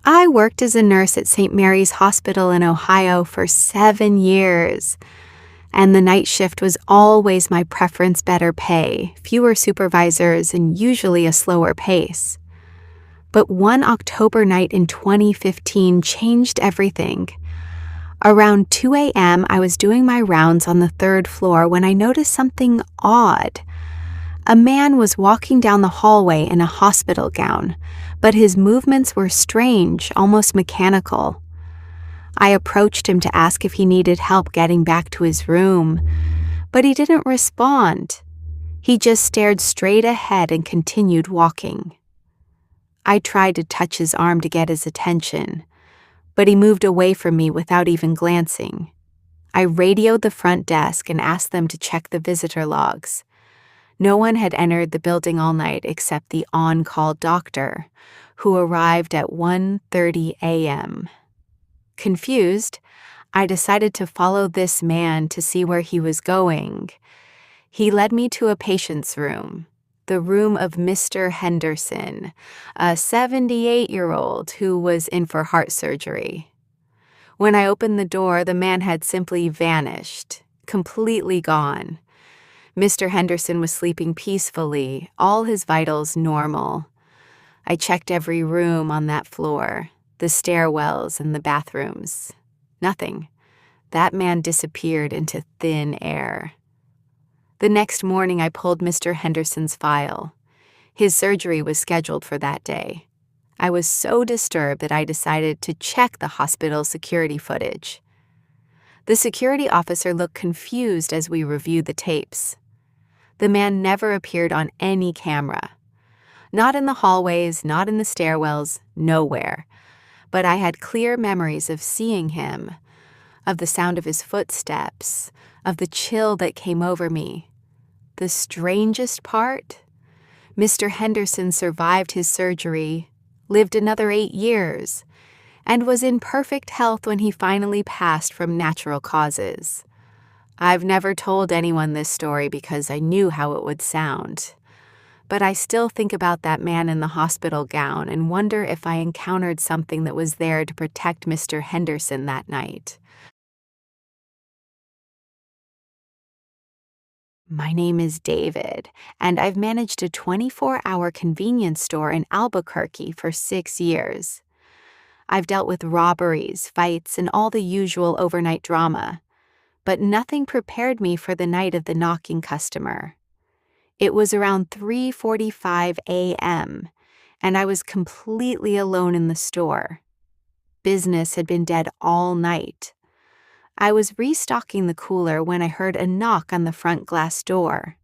I worked as a nurse at St. Mary's Hospital in Ohio for 7 years, and the night shift was always my preference: better pay, fewer supervisors, and usually a slower pace. But one October night in 2015 changed everything. Around 2 a.m., I was doing my rounds on the third floor when I noticed something odd. A man was walking down the hallway in a hospital gown, but his movements were strange, almost mechanical. I approached him to ask if he needed help getting back to his room, but he didn't respond. He just stared straight ahead and continued walking. I tried to touch his arm to get his attention, but he moved away from me without even glancing. I radioed the front desk and asked them to check the visitor logs. No one had entered the building all night except the on-call doctor, who arrived at 1:30 a.m. Confused, I decided to follow this man to see where he was going. He led me to a patient's room, the room of Mr. Henderson, a 78-year-old who was in for heart surgery. When I opened the door, the man had simply vanished, completely gone. Mr. Henderson was sleeping peacefully, all his vitals normal. I checked every room on that floor, the stairwells and the bathrooms. Nothing. That man disappeared into thin air. The next morning, I pulled Mr. Henderson's file. His surgery was scheduled for that day. I was so disturbed that I decided to check the hospital's security footage. The security officer looked confused as we reviewed the tapes. The man never appeared on any camera. Not in the hallways, not in the stairwells, nowhere. But I had clear memories of seeing him, of the sound of his footsteps, of the chill that came over me. The strangest part? Mr. Henderson survived his surgery, lived another 8 years, and was in perfect health when he finally passed from natural causes. I've never told anyone this story because I knew how it would sound. But I still think about that man in the hospital gown and wonder if I encountered something that was there to protect Mr. Henderson that night. My name is David, and I've managed a 24-hour convenience store in Albuquerque for 6 years. I've dealt with robberies, fights, and all the usual overnight drama, but nothing prepared me for the night of the knocking customer. It was around 3:45 a.m., and I was completely alone in the store. Business had been dead all night. I was restocking the cooler when I heard a knock on the front glass door.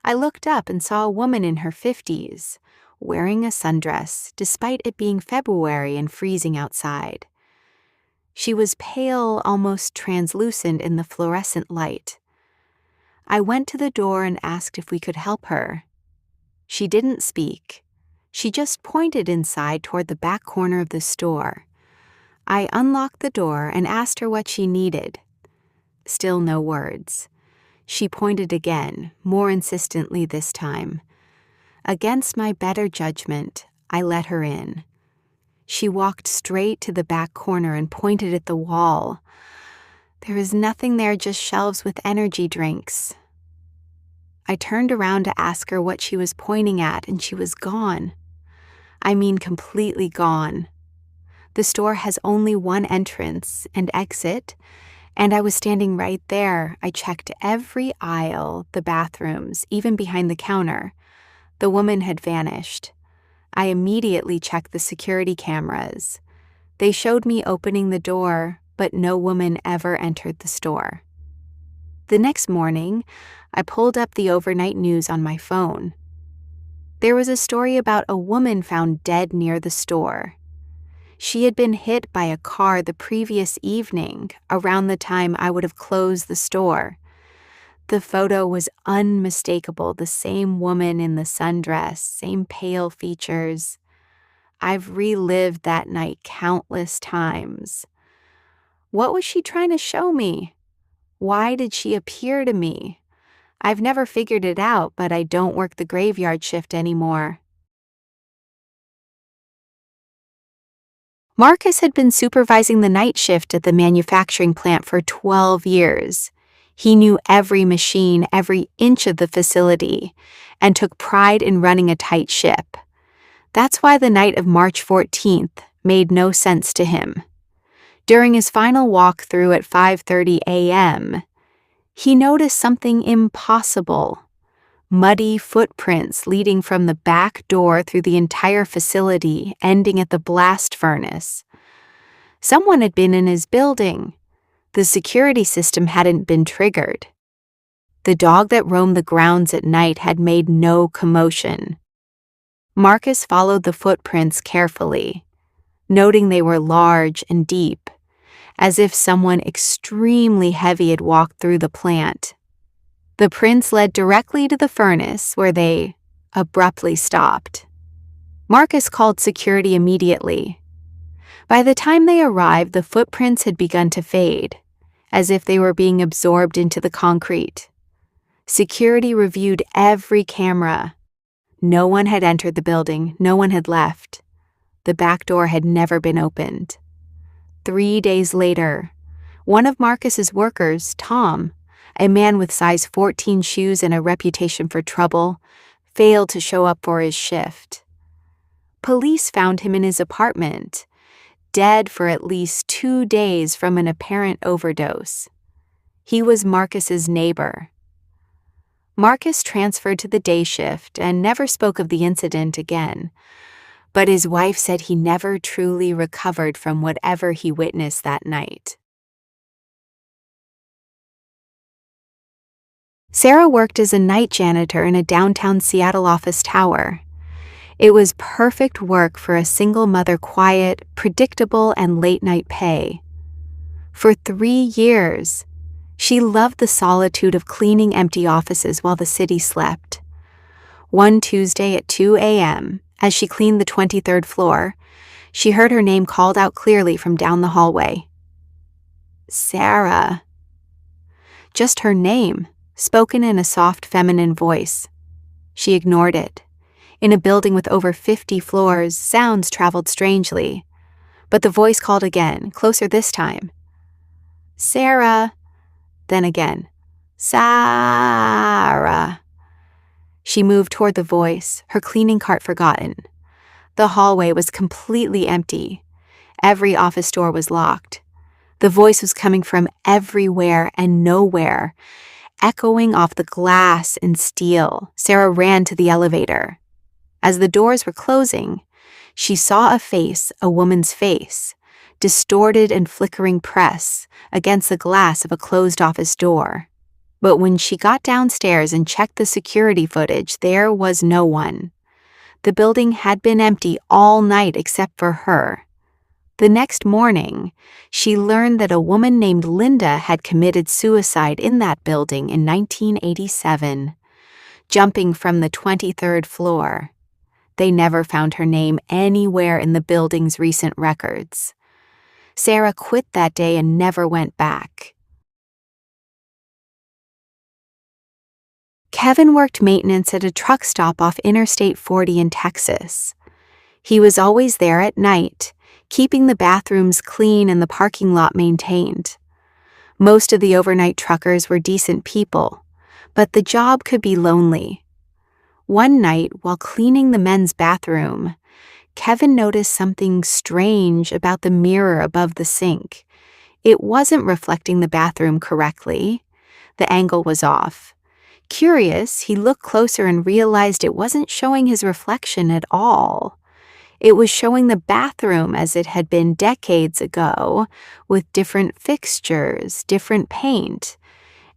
I looked up and saw a woman in her 50s, wearing a sundress despite it being February and freezing outside. She was pale, almost translucent in the fluorescent light. I went to the door and asked if we could help her. She didn't speak. She just pointed inside toward the back corner of the store. I unlocked the door and asked her what she needed. Still no words. She pointed again, more insistently this time. Against my better judgment, I let her in. She walked straight to the back corner and pointed at the wall. There was nothing there, just shelves with energy drinks. I turned around to ask her what she was pointing at, and she was gone. I mean, completely gone. The store has only one entrance and exit, and I was standing right there. I checked every aisle, the bathrooms, even behind the counter. The woman had vanished. I immediately checked the security cameras. They showed me opening the door, but no woman ever entered the store. The next morning, I pulled up the overnight news on my phone. There was a story about a woman found dead near the store. She had been hit by a car the previous evening, around the time I would have closed the store. The photo was unmistakable, the same woman in the sundress, same pale features. I've relived that night countless times. What was she trying to show me? Why did she appear to me? I've never figured it out, but I don't work the graveyard shift anymore. Marcus had been supervising the night shift at the manufacturing plant for 12 years. He knew every machine, every inch of the facility, and took pride in running a tight ship. That's why the night of March 14th made no sense to him. During his final walkthrough at 5:30 a.m., he noticed something impossible. Muddy footprints leading from the back door through the entire facility, ending at the blast furnace. Someone had been in his building. The security system hadn't been triggered. The dog that roamed the grounds at night had made no commotion. Marcus followed the footprints carefully, noting they were large and deep, as if someone extremely heavy had walked through the plant. The prints led directly to the furnace, where they abruptly stopped. Marcus called security immediately. By the time they arrived, the footprints had begun to fade, as if they were being absorbed into the concrete. Security reviewed every camera. No one had entered the building, no one had left. The back door had never been opened. 3 days later, one of Marcus's workers, Tom, a man with size 14 shoes and a reputation for trouble, failed to show up for his shift. Police found him in his apartment, dead for at least 2 days from an apparent overdose. He was Marcus's neighbor. Marcus transferred to the day shift and never spoke of the incident again, but his wife said he never truly recovered from whatever he witnessed that night. Sarah worked as a night janitor in a downtown Seattle office tower. It was perfect work for a single mother, quiet, predictable, and late-night pay. For 3 years, she loved the solitude of cleaning empty offices while the city slept. One Tuesday at 2 a.m., as she cleaned the 23rd floor, she heard her name called out clearly from down the hallway. Sarah. Just her name, spoken in a soft feminine voice. She ignored it. In a building with over 50 floors, sounds traveled strangely. But the voice called again, closer this time. Sarah. Then again. Sarah. She moved toward the voice, her cleaning cart forgotten. The hallway was completely empty. Every office door was locked. The voice was coming from everywhere and nowhere, echoing off the glass and steel. Sarah ran to the elevator. As the doors were closing, she saw a face, a woman's face, distorted and flickering press against the glass of a closed office door. But when she got downstairs and checked the security footage, there was no one. The building had been empty all night except for her. The next morning, she learned that a woman named Linda had committed suicide in that building in 1987, jumping from the 23rd floor. They never found her name anywhere in the building's recent records. Sarah quit that day and never went back. Kevin worked maintenance at a truck stop off Interstate 40 in Texas. He was always there at night, keeping the bathrooms clean and the parking lot maintained. Most of the overnight truckers were decent people, but the job could be lonely. One night, while cleaning the men's bathroom, Kevin noticed something strange about the mirror above the sink. It wasn't reflecting the bathroom correctly. The angle was off. Curious, he looked closer and realized it wasn't showing his reflection at all. It was showing the bathroom as it had been decades ago, with different fixtures, different paint,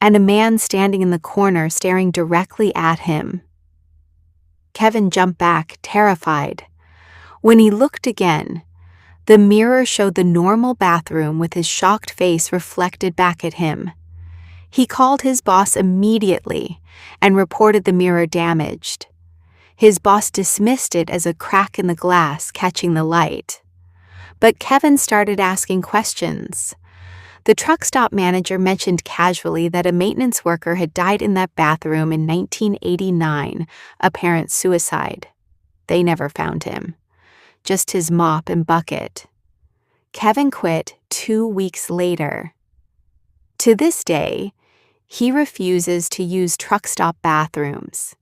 and a man standing in the corner staring directly at him. Kevin jumped back, terrified. When he looked again, the mirror showed the normal bathroom with his shocked face reflected back at him. He called his boss immediately and reported the mirror damaged. His boss dismissed it as a crack in the glass catching the light. But Kevin started asking questions. The truck stop manager mentioned casually that a maintenance worker had died in that bathroom in 1989, apparent suicide. They never found him. Just his mop and bucket. Kevin quit 2 weeks later. To this day, he refuses to use truck stop bathrooms.